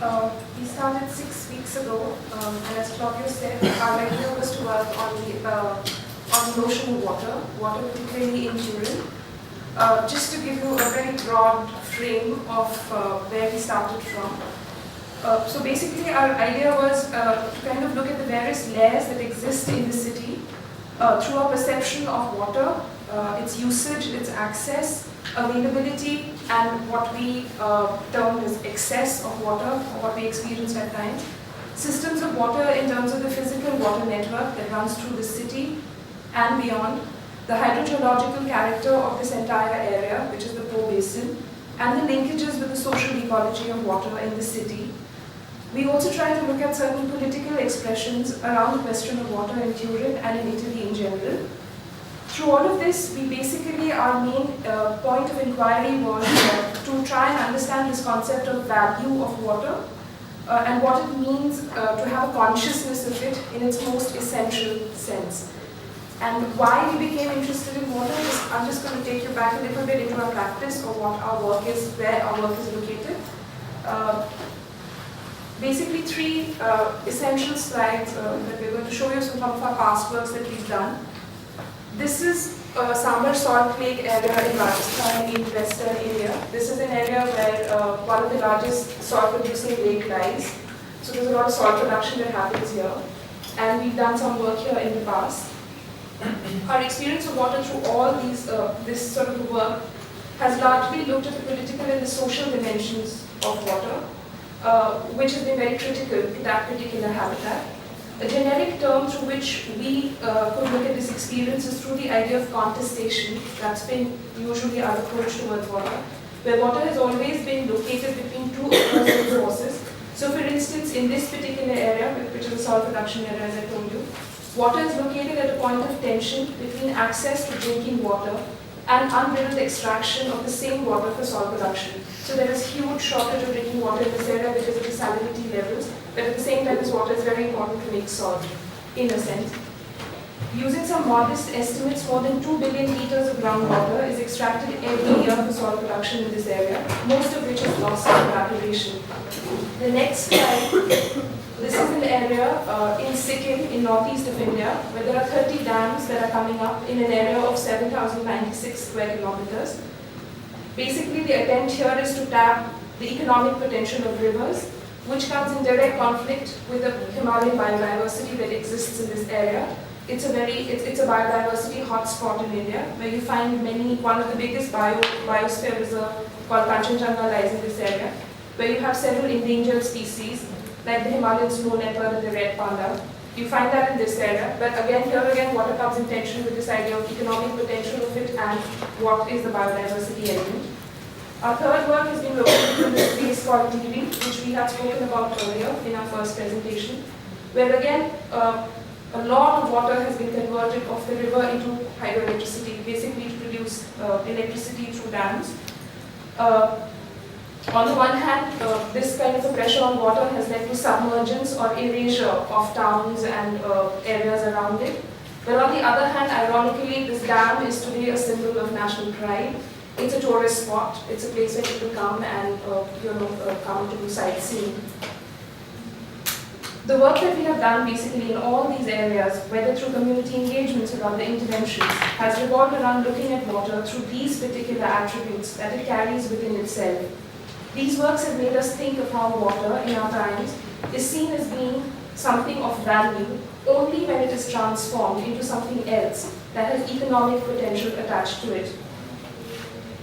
We started 6 weeks ago, and as Claudio said, our idea was to work on the notion of water particularly in Turin. Just to give you a very broad frame of where we started from. So basically our idea was to kind of look at the various layers that exist in the city through our perception of water, its usage, its access, availability, and what we term as excess of water, or what we experience at times. Systems of water in terms of the physical water network that runs through the city and beyond, the hydrogeological character of this entire area, which is the Po Basin, and the linkages with the social ecology of water in the city. We also try to look at certain political expressions around the question of water in Turin and in Italy in general. Through all of this, we basically, our main point of inquiry was to try and understand this concept of value of water and what it means to have a consciousness of it in its most essential sense. And why we became interested in water is, I'm just going to take you back a little bit into our practice of what our work is, where our work is located. Basically 3 essential slides that we're going to show you some of our past works that we've done. This is Sambar salt lake area in Rajasthan in western India. This is an area where one of the largest salt producing lake lies. So there's a lot of salt production that happens here. And we've done some work here in the past. Our experience of water through all these, this sort of work has largely looked at the political and the social dimensions of water, which has been very critical to that particular habitat. A generic term through which we could look at this experience is through the idea of contestation. That's been usually our approach towards water, where water has always been located between 2 opposing forces. So for instance, in this particular area, which is the salt production area as I told you, water is located at a point of tension between access to drinking water and unbridled extraction of the same water for salt production. So there is huge shortage of drinking water in this area because of the salinity levels, but at the same time this water is very important to make salt, in a sense. Using some modest estimates, more than 2 billion liters of groundwater is extracted every year for salt production in this area, most of which is lost to evaporation. The next slide. This is an area in Sikkim, in northeast of India, where there are 30 dams that are coming up in an area of 7,096 square kilometers. Basically, the attempt here is to tap the economic potential of rivers, which comes in direct conflict with the Himalayan biodiversity that exists in this area. It's a biodiversity hotspot in India, where you find one of the biggest biosphere reserve called Kanchenjunga lies in this area, where you have several endangered species, like the Himalayan snow leopard and the red panda. You find that in this area, but here water comes in tension with this idea of economic potential of it and what is the biodiversity element. Our third work has been located in this place called TV, which we have spoken about earlier in our first presentation, where again, a lot of water has been converted off the river into hydroelectricity, basically to produce electricity through dams. On the one hand, this kind of a pressure on water has led to submergence or erasure of towns and areas around it. But on the other hand, ironically, this dam is today a symbol of national pride. It's a tourist spot. It's a place where people come and come to do sightseeing. The work that we have done basically in all these areas, whether through community engagements or other interventions, has revolved around looking at water through these particular attributes that it carries within itself. These works have made us think of how water, in our times, is seen as being something of value only when it is transformed into something else that has economic potential attached to it.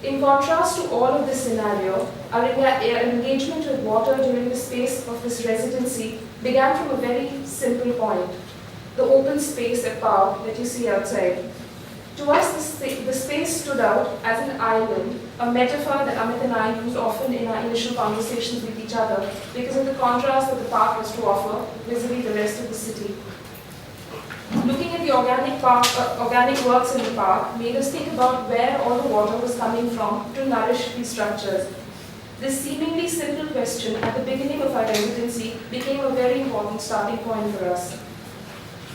In contrast to all of this scenario, our engagement with water during the space of this residency began from a very simple point: the open space at Parco that you see outside. To us, the space stood out as an island, a metaphor that Amit and I used often in our initial conversations with each other because of the contrast that the park has to offer vis-a-vis the rest of the city. Looking at the organic works in the park made us think about where all the water was coming from to nourish these structures. This seemingly simple question at the beginning of our residency became a very important starting point for us.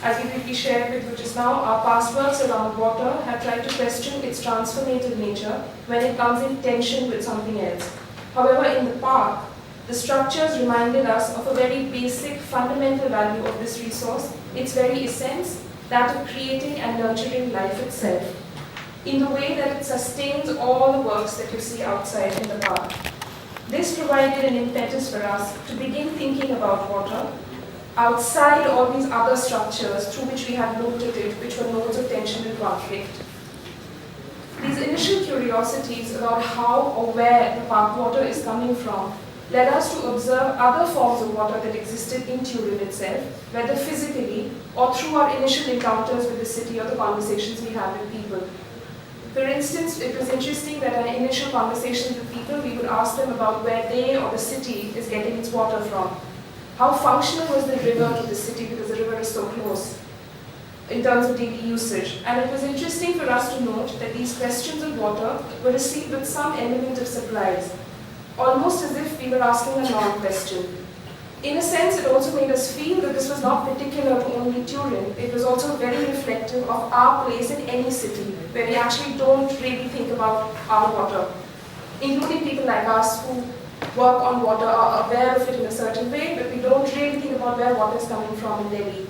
As we briefly shared with you just now, our past works around water have tried to question its transformative nature when it comes in tension with something else. However, in the park, The structures reminded us of a very basic, fundamental value of this resource, its very essence, that of creating and nurturing life itself, in the way that it sustains all the works that you see outside in the park. This provided an impetus for us to begin thinking about water outside all these other structures through which we had looked at it, which were nodes of tension and conflict. These initial curiosities about how or where the park water is coming from led us to observe other forms of water that existed in Turin itself, whether physically or through our initial encounters with the city or the conversations we had with people. For instance, it was interesting that in initial conversations with people, we would ask them about where they or the city is getting its water from. How functional was the river to the city, because the river is so close, in terms of daily usage. And it was interesting for us to note that these questions of water were received with some element of surprise, almost as if we were asking a non-question. In a sense, it also made us feel that this was not particular to only Turin. It was also very reflective of our place in any city, where we actually don't really think about our water, including people like us who work on water, are aware of it in a certain way, but we don't really think about where water is coming from in Delhi.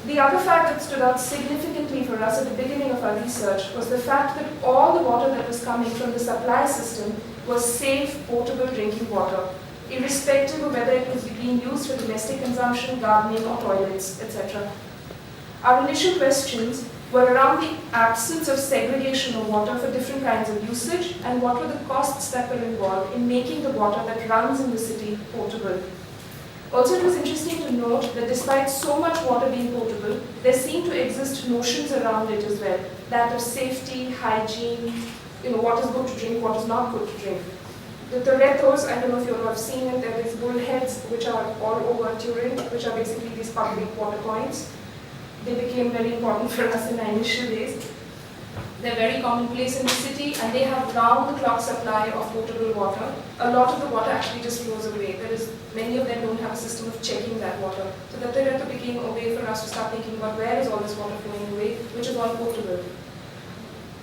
The other fact that stood out significantly for us at the beginning of our research was the fact that all the water that was coming from the supply system was safe, potable drinking water, irrespective of whether it was being used for domestic consumption, gardening, or toilets, etc. Our initial questions were around the absence of segregation of water for different kinds of usage, and what were the costs that were involved in making the water that runs in the city potable. Also, it was interesting to note that despite so much water being potable, there seemed to exist notions around it as well, that of safety, hygiene, what is good to drink, what is not good to drink. The Torettos, I don't know if you all have seen it, there are these bullheads which are all over Turin, which are basically these public water points. They became very important for us in our initial days. They're very commonplace in the city, and they have round-the-clock supply of potable water. A lot of the water actually just flows away. Many of them don't have a system of checking that water. So the Toretto became a way for us to start thinking about where is all this water flowing away, which is all potable.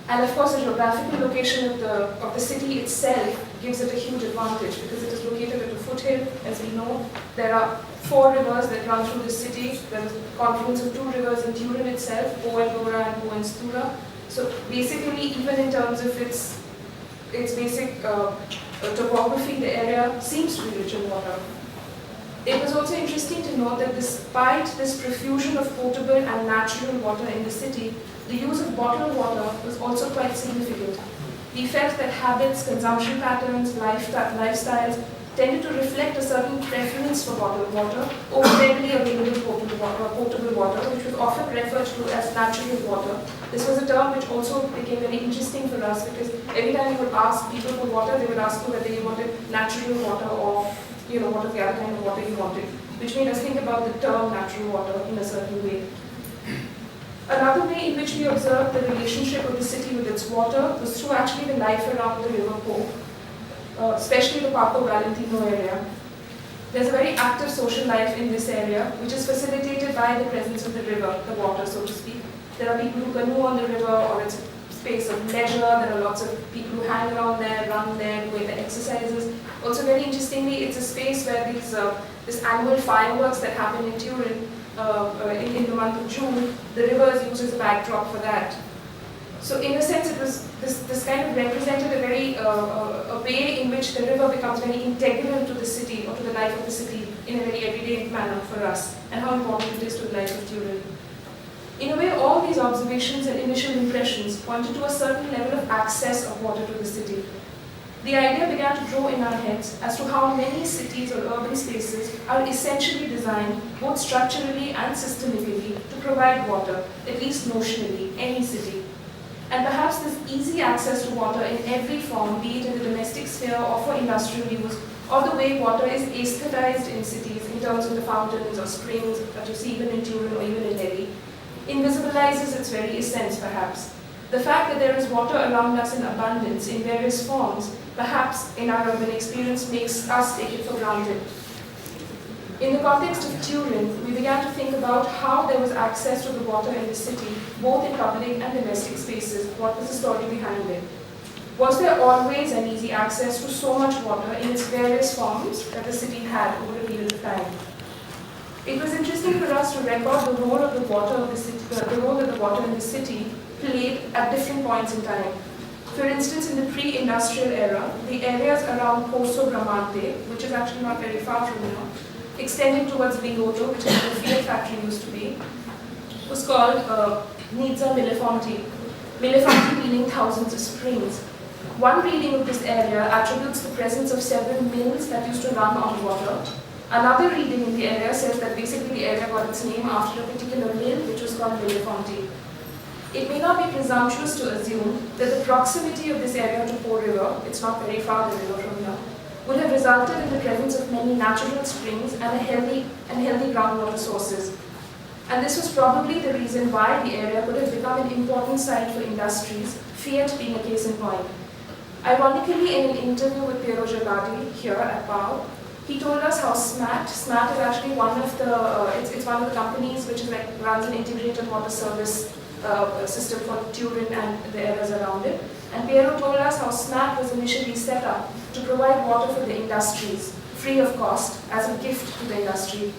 And of course, the geographical location of the city itself gives it a huge advantage, because it is located at a foothill. As we know, there are 4 rivers that run through the city. There is a confluence of 2 rivers in Turin itself, Po and Dora and Po and Stura. So basically, even in terms of its basic topography, the area seems to be rich in water. It was also interesting to note that despite this profusion of potable and natural water in the city, the use of bottled water was also quite significant. We felt that habits, consumption patterns, lifestyles tended to reflect a certain preference for bottled water over readily available potable water, which was often referred to as natural water. This was a term which also became very interesting for us, because every time we would ask people for water, they would ask you whether you wanted natural water or what is the other kind of water you wanted, which made us think about the term natural water in a certain way. Another way in which we observed the relationship of the city with its water was through actually the life around the river Po, especially the Parco Valentino area. There's a very active social life in this area, which is facilitated by the presence of the river, the water, so to speak. There are people who canoe on the river, or it's a space of leisure. There are lots of people who hang around there, run there, doing the exercises. Also, very interestingly, it's a space where this annual fireworks that happen in Turin in the month of June, the river is used as a backdrop for that. So in a sense, it was this kind of represented a very a way in which the river becomes very integral to the city, or to the life of the city, in a very everyday manner for us, and how important it is to the life of Turin. In a way, all these observations and initial impressions pointed to a certain level of access of water to the city. The idea began to grow in our heads as to how many cities or urban spaces are essentially designed, both structurally and systemically, to provide water, at least notionally, any city. And perhaps this easy access to water in every form, be it in the domestic sphere or for industrial use, or the way water is aesthetized in cities in terms of the fountains or springs that you see even in Turin or even in Delhi, invisibilizes its very essence, perhaps. The fact that there is water around us in abundance, in various forms, perhaps in our urban experience makes us take it for granted. In the context of Turin, we began to think about how there was access to the water in the city, both in public and domestic spaces. What was the story behind it? Was there always an easy access to so much water in its various forms that the city had over a period of time? It was interesting for us to record the role of the water of the city, the role that the water in the city played at different points in time. For instance, in the pre-industrial era, the areas around Corso Bramante, which is actually not very far from here, extending towards Vigotto, which is where the Fiat factory used to be, was called Nizza Millefonti. Millefonti meaning thousands of springs. One reading of this area attributes the presence of several mills that used to run on water. Another reading in the area says that basically the area got its name after a particular mill, which was called Millefonti. It may not be presumptuous to assume that the proximity of this area to Po River, it's not very far the river from here, would have resulted in the presence of many natural springs and healthy groundwater sources. And this was probably the reason why the area could have become an important site for industries, Fiat being a case in point. Ironically, in an interview with Piero Gelati here at PAO, he told us how SMAT is actually one of the, it's one of the companies which is runs an integrated water service system for Turin and the areas around it. And Piero told us how SMAT was initially set up to provide water for the industries, free of cost, as a gift to the industry.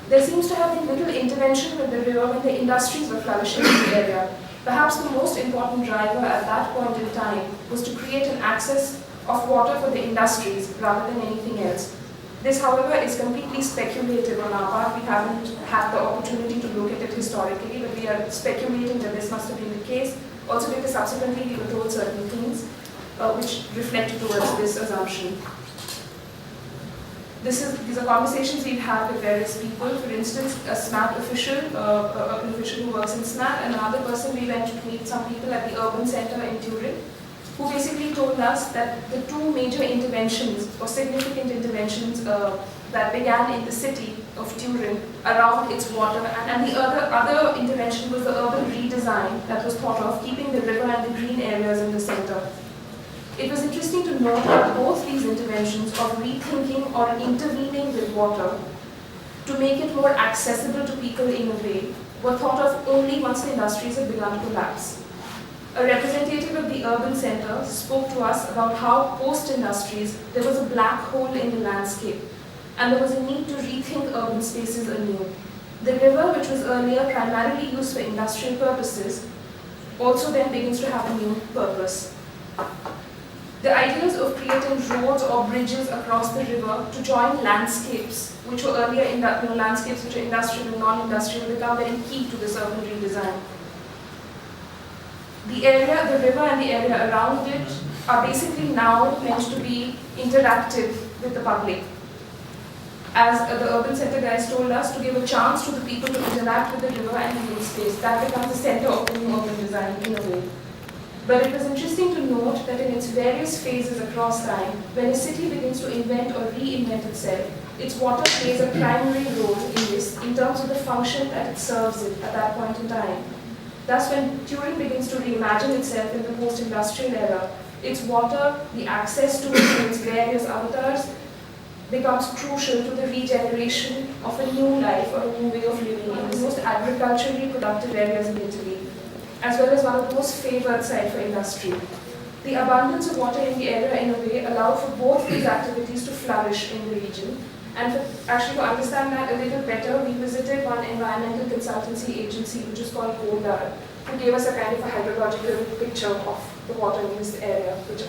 There seems to have been little intervention with the river when the industries were flourishing in the area. Perhaps the most important driver at that point in time was to create an access of water for the industries rather than anything else. This, however, is completely speculative on our part. We haven't had the opportunity to look at it historically, but we are speculating that this must have been the case. Also because subsequently we were told certain things which reflect towards this assumption. These are conversations we've had with various people. For instance, a SMAT official, an official who works in SMAT, and another person we went to meet some people at the urban center in Turin, who basically told us that the two major interventions or significant interventions that began in the city of Turin around its water, and the other intervention was the urban redesign that was thought of, keeping the river and the green areas in the center. It was interesting to note that both these interventions of rethinking or intervening with water to make it more accessible to people in a way were thought of only once the industries had begun to collapse. A representative of the urban center spoke to us about how post-industries there was a black hole in the landscape and there was a need to rethink urban spaces anew. The river, which was earlier primarily used for industrial purposes, also then begins to have a new purpose. The ideas of creating roads or bridges across the river to join landscapes, which were earlier landscapes which are industrial and non-industrial, become very key to this urban redesign. The area, the river and the area around it are basically now meant to be interactive with the public. As the urban center guys told us, to give a chance to the people to interact with the river and the green space. That becomes the center of the new urban design in a way. But it was interesting to note that in its various phases across time, when a city begins to invent or reinvent itself, its water plays a primary role in this in terms of the function that it serves it at that point in time. Thus, when Turin begins to reimagine itself in the post-industrial era, its water, the access to it in its various avatars, becomes crucial to the regeneration of a new life or a new way of living in the most agriculturally productive areas in Italy, as well as one of the most favored sites for industry. The abundance of water in the area in a way allowed for both these activities to flourish in the region. And to understand that a little better, we visited one environmental consultancy agency which is called Goldar, who gave us a kind of a hydrological picture of the water in this area, which